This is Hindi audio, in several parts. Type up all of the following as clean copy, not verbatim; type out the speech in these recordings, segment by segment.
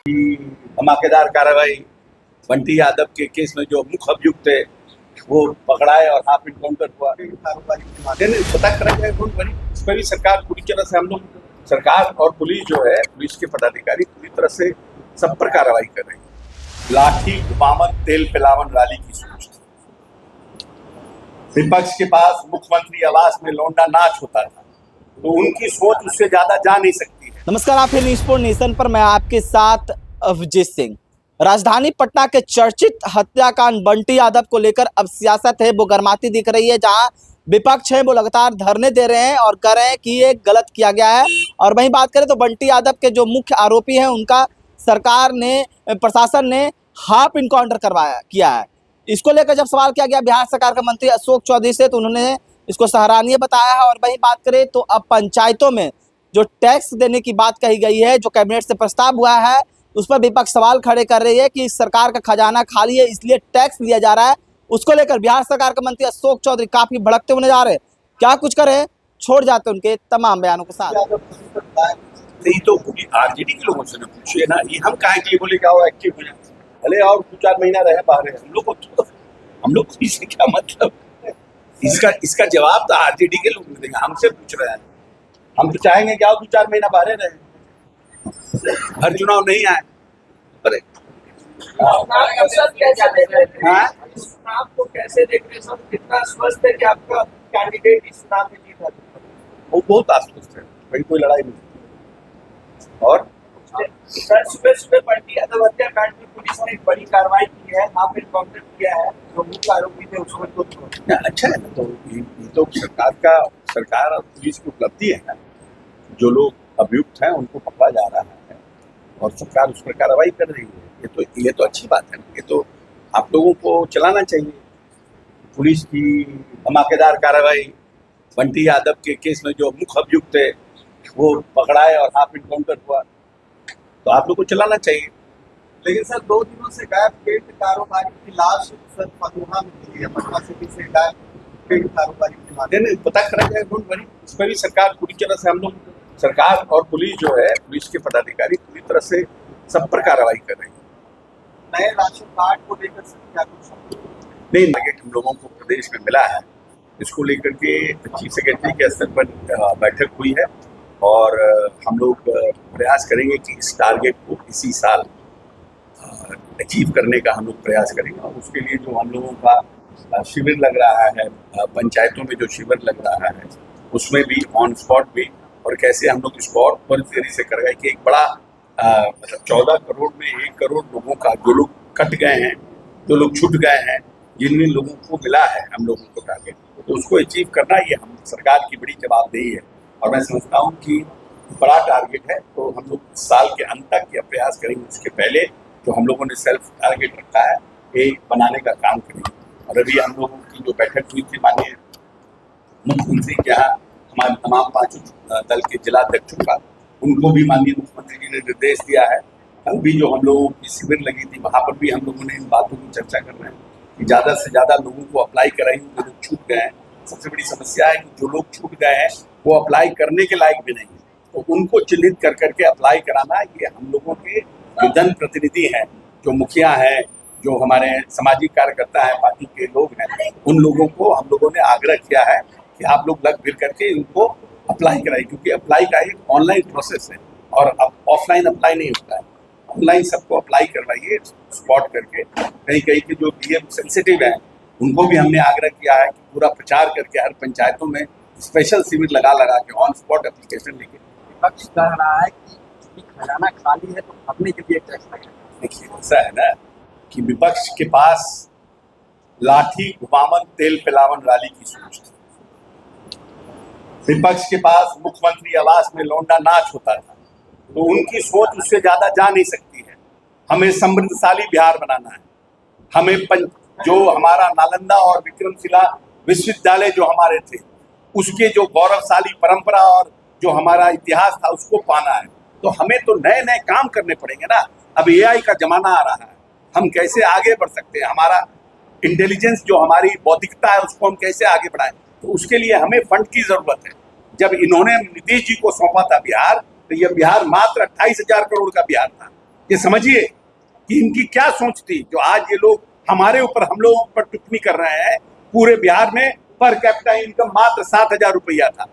धमाकेदार कार्रवाई बंटी यादव के केस में जो मुख्य अभियुक्त थे वो पकड़ाए और हाफ इनकाउंटर हुआ। पता करेंगे इस पर भी सरकार पूरी तरह से हम लोग सरकार और पुलिस जो है पुलिस के पदाधिकारी पूरी तरह से सब पर कार्रवाई कर रही है। लाठी घुमावन तेल पिलावन रैली की सोच थी। विपक्ष के पास मुख्यमंत्री आवास में लौंडा नाच होता था तो उनकी सोच उससे ज्यादा जा नहीं सकती है। नमस्कार, आप न्यूज़ स्पोर्ट नेशन पर मैं आपके साथ अभिजीत सिंह। राजधानी पटना के चर्चित हत्याकांड बंटी यादव को लेकर अब सियासत है वो गर्माती दिख रही है, जहां विपक्ष है वो लगातार धरने दे रहे हैं और कह रहे हैं कि ये गलत किया गया है। और वहीं बात करें तो बंटी यादव के जो मुख्य आरोपी हैं उनका सरकार ने प्रशासन ने हाफ इनकाउंटर किया है। इसको लेकर जब सवाल किया गया बिहार सरकार का मंत्री अशोक चौधरी से तो उन्होंने इसको सराहनीय बताया है। और वहीं बात करें तो अब पंचायतों में जो टैक्स देने की बात कही गई है, जो कैबिनेट से प्रस्ताव हुआ है, उस पर विपक्ष सवाल खड़े कर रही है कि सरकार का खजाना खाली है इसलिए टैक्स लिया जा रहा है। उसको लेकर बिहार सरकार के मंत्री अशोक चौधरी काफी भड़कते हुए जा रहे हैं। क्या कुछ करें, छोड़ जाते उनके तमाम बयानों के साथ। नहीं तो आरजेडी के लोगों से पूछिए ना, ये हम काहे के लिए बोले क्या हो एक्टिव हो जाए, भले और 2-4 महीना रहे बाहर। हम लोग को इससे क्या मतलब, इसका जवाब तो आरजेडी के लोग देंगे, हमसे पूछ रहे हैं। हम तो चाहेंगे कि और 2-4 महीना बाहर रहे, हर चुनाव नहीं आए। अरे आपको कैसे देख रहे हैं, कितना स्वस्थ है कि आपका कैंडिडेट इस चुनाव में जीता? वो बहुत आश्वस्त है, कोई लड़ाई नहीं। और सर, सुबह बंटी यादव हत्याकांड में पुलिस ने एक बड़ी कार्रवाई की है, हाफ इनकाउंटर किया है, जो मुख्य आरोपी थे उसको तो अच्छा है। तो ये तो सरकार और पुलिस की उपलब्धि है ना। जो लोग अभियुक्त हैं उनको पकड़ा जा रहा है और सरकार उस पर कार्रवाई कर रही है। ये तो अच्छी बात है। ये तो आप लोगों को चलाना चाहिए। पुलिस की धमाकेदार कार्रवाई बंटी यादव के केस में जो मुख्य अभियुक्त थे वो पकड़ाए और हाफ इनकाउंटर हुआ, तो आप लोग को चलाना चाहिए। लेकिन सर 2 दिनों से गायब पेट कारोबारी की लाश सर फतुहा में मिली है, पटना सिटी से गायब पेट कारोबारी की लाश। नहीं, पता करा जाए इस पर भी सरकार पूरी तरह से हम लोग सरकार और पुलिस जो है पुलिस के पदाधिकारी पूरी तरह से सब पर कार्रवाई कर रही है। नए राशन कार्ड को लेकर क्या कुछ नहीं, हम लोगों को प्रदेश में मिला है, इसको लेकर के चीफ सेक्रेटरी के स्तर पर बैठक हुई है और हम लोग प्रयास करेंगे कि इस टारगेट को इसी साल अचीव करने का हम लोग प्रयास करेंगे। और उसके लिए जो हम लोगों का शिविर लग रहा है, पंचायतों में जो शिविर लग रहा है उसमें भी ऑन स्पॉट भी, और कैसे हम लोग इसको और देरी से कर गए कि एक बड़ा मतलब 14 करोड़ में 1 करोड़ लोगों का जो लोग कट गए हैं, जो लोग छूट गए हैं, जिन लोगों को मिला है हम लोगों को टारगेट, तो उसको अचीव करना ये हम सरकार की बड़ी जवाबदेही है। और मैं समझता हूँ कि बड़ा टारगेट है, तो हम लोग साल के अंत तक यह प्रयास करेंगे। उसके पहले जो हम लोगों ने सेल्फ टारगेट रखा है ये बनाने का काम करेंगे। और अभी हम लोगों की जो बैठक हुई थी माननीय मुख्यमंत्री के यहाँ हमारे तमाम 5 दल के जिलाध्यक्षों का, उनको भी माननीय मुख्यमंत्री जी ने निर्देश दिया है। कल भी जो हम लोगों की शिविर लगी थी वहाँ पर भी हम लोगों ने इन बातों की चर्चा कर रहे हैं कि ज़्यादा से ज़्यादा लोगों को अप्लाई कराएंगे। जो लोग छूट गए हैं, सबसे बड़ी समस्या है कि जो लोग छूट गए हैं वो अप्लाई करने के लायक भी नहीं है, तो उनको चिन्हित कर करके अप्लाई कराना, ये हम लोगों के जो जनप्रतिनिधि हैं, जो मुखिया हैं, जो हमारे सामाजिक कार्यकर्ता हैं, पार्टी के लोग हैं, उन लोगों को हम लोगों ने आग्रह किया है कि आप लोग लग फिर करके इनको अप्लाई कराइए, क्योंकि अप्लाई का एक ऑनलाइन प्रोसेस है और अब ऑफलाइन अप्लाई नहीं होता है। ऑनलाइन सबको अप्लाई करवाइए स्पॉट करके। कहीं के जो डीएम सेंसिटिव हैं उनको भी हमने आग्रह किया है कि पूरा प्रचार करके हर पंचायतों में स्पेशल शिविर लगा के ऑन स्पॉट एप्लीकेशन लेके। विपक्ष कह रहा है कि खजाना खाली है तो भरने के लिए टैक्स लगा। देखिए, ऐसा है ना कि विपक्ष के पास लाठी घुमावन तेल पिलावन रैली की सोच थी। विपक्ष के पास मुख्यमंत्री आवास में लौंडा नाच होता था तो उनकी सोच उससे ज्यादा जा नहीं सकती है। हमें समृद्धशाली बिहार बनाना है। हमें जो हमारा नालंदा और विक्रमशिला विश्वविद्यालय जो हमारे थे उसके जो गौरवशाली परंपरा और जो हमारा इतिहास था उसको पाना है, तो हमें तो नए नए काम करने पड़ेंगे ना। अब एआई का जमाना आ रहा है, हम कैसे आगे बढ़ सकते हैं, हमारा इंटेलिजेंस जो हमारी बौद्धिकता है उसको हम कैसे आगे बढ़ाएं, तो उसके लिए हमें फंड की जरूरत है। जब इन्होंने नीतीश जी को सौंपा था बिहार, तो यह बिहार मात्र 28,000 करोड़ का बिहार था। ये समझिए कि इनकी क्या सोच थी जो आज ये लोग हमारे ऊपर, हम लोगों पर टिप्पणी कर रहे हैं। पूरे बिहार में पर कैपिटा इनकम मात्र 7,000 रुपया था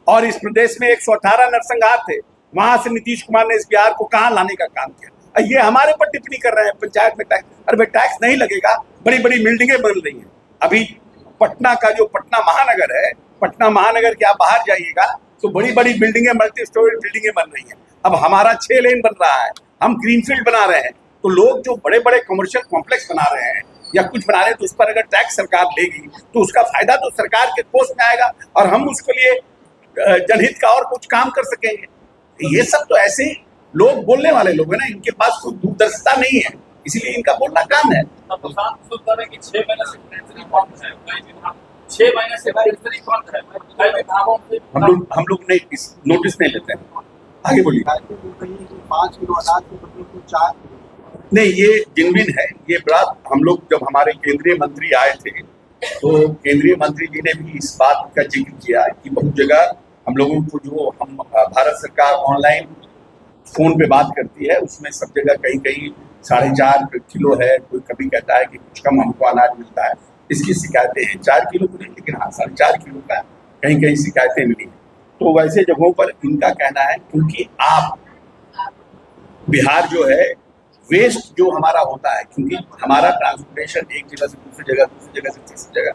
और इस प्रदेश में 118 नरसंहार थे। वहां से नीतीश कुमार ने इस बिहार को कहां लाने का काम किया। ये हमारे पर टिप्पणी कर रहे हैं पंचायत में टैक्स। अरे भाई टैक्स नहीं लगेगा, बड़ी बड़ी बिल्डिंगें बन रही हैं। अभी पटना का जो पटना महानगर है, पटना महानगर के आप बाहर जाइएगा तो बड़ी बड़ी बिल्डिंगें, मल्टी स्टोरी बिल्डिंगें बन रही हैं। अब हमारा 6 लेन बन रहा है, हम ग्रीनफील्ड बना रहे हैं। तो लोग जो बड़े बड़े कमर्शियल कॉम्प्लेक्स बना रहे हैं या कुछ बना रहे हैं, तो उस पर अगर टैक्स सरकार लेगी तो उसका फायदा तो सरकार के कोष में आएगा और हम उसके लिए जनहित का और कुछ काम कर सकेंगे। ये सब तो ऐसे ही लोग बोलने वाले लोग हैं ना, इनके पास कोई दूरदर्शिता नहीं है, इसीलिए इनका बोलना काम है। कि 6 महीने से ट्रेजरी बंद है, कई विभाग 6 महीने से ट्रेजरी बंद है, कई विभागों से हम लोग नहीं नोटिस नहीं लेते हैं। आगे बोलिए। 5 किलो अनाज के बदले में 4 किलो। नहीं, ये जिनविन है। ये बात हम लोग जब हमारे केंद्रीय मंत्री आए थे तो केंद्रीय मंत्री जी ने भी इस बात का जिक्र किया कि बहुत जगह हम लोगों को जो हम भारत सरकार ऑनलाइन फोन पे बात करती है उसमें सब जगह कहीं कहीं 4.5 किलो है, कोई कभी कहता है कि कुछ कम हमको अनाज मिलता है। इसकी शिकायतें हैं। 4 किलो को नहीं, लेकिन हाँ 4.5 किलो का कहीं कहीं शिकायतें मिली। तो वैसे जगहों पर इनका कहना है क्योंकि आप बिहार जो है वेस्ट जो हमारा होता है, क्योंकि हमारा ट्रांसपोर्टेशन एक जगह से दूसरी जगह से तीसरी जगह,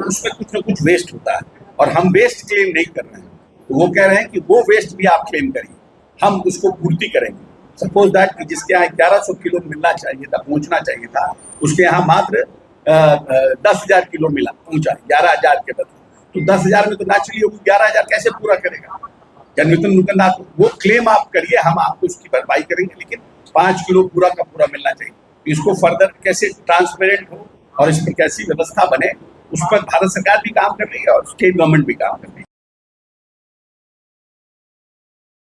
उसमें कुछ ना कुछ वेस्ट होता है और हम वेस्ट क्लेम नहीं कर रहे हैं। तो वो कह रहे हैं कि वो वेस्ट भी आप क्लेम करिए, हम उसको पूर्ति करेंगे। सपोज दैट कि जिसके यहाँ 1100 किलो मिलना चाहिए था, पहुंचना चाहिए था, उसके यहाँ मात्र 10,000 किलो मिला, पहुंचा 11,000 के बदले। तो 10,000 में तो नेचुरली वो 11,000 कैसे पूरा करेगा? या न्यूनतम वो क्लेम आप करिए, हम आपको उसकी भरपाई करेंगे, लेकिन 5 किलो पूरा का पूरा मिलना चाहिए। इसको फर्दर कैसे ट्रांसपेरेंट हो और इस पर कैसी व्यवस्था बने, उस पर भारत सरकार भी काम कर रही है और स्टेट गवर्नमेंट भी काम कर रही है।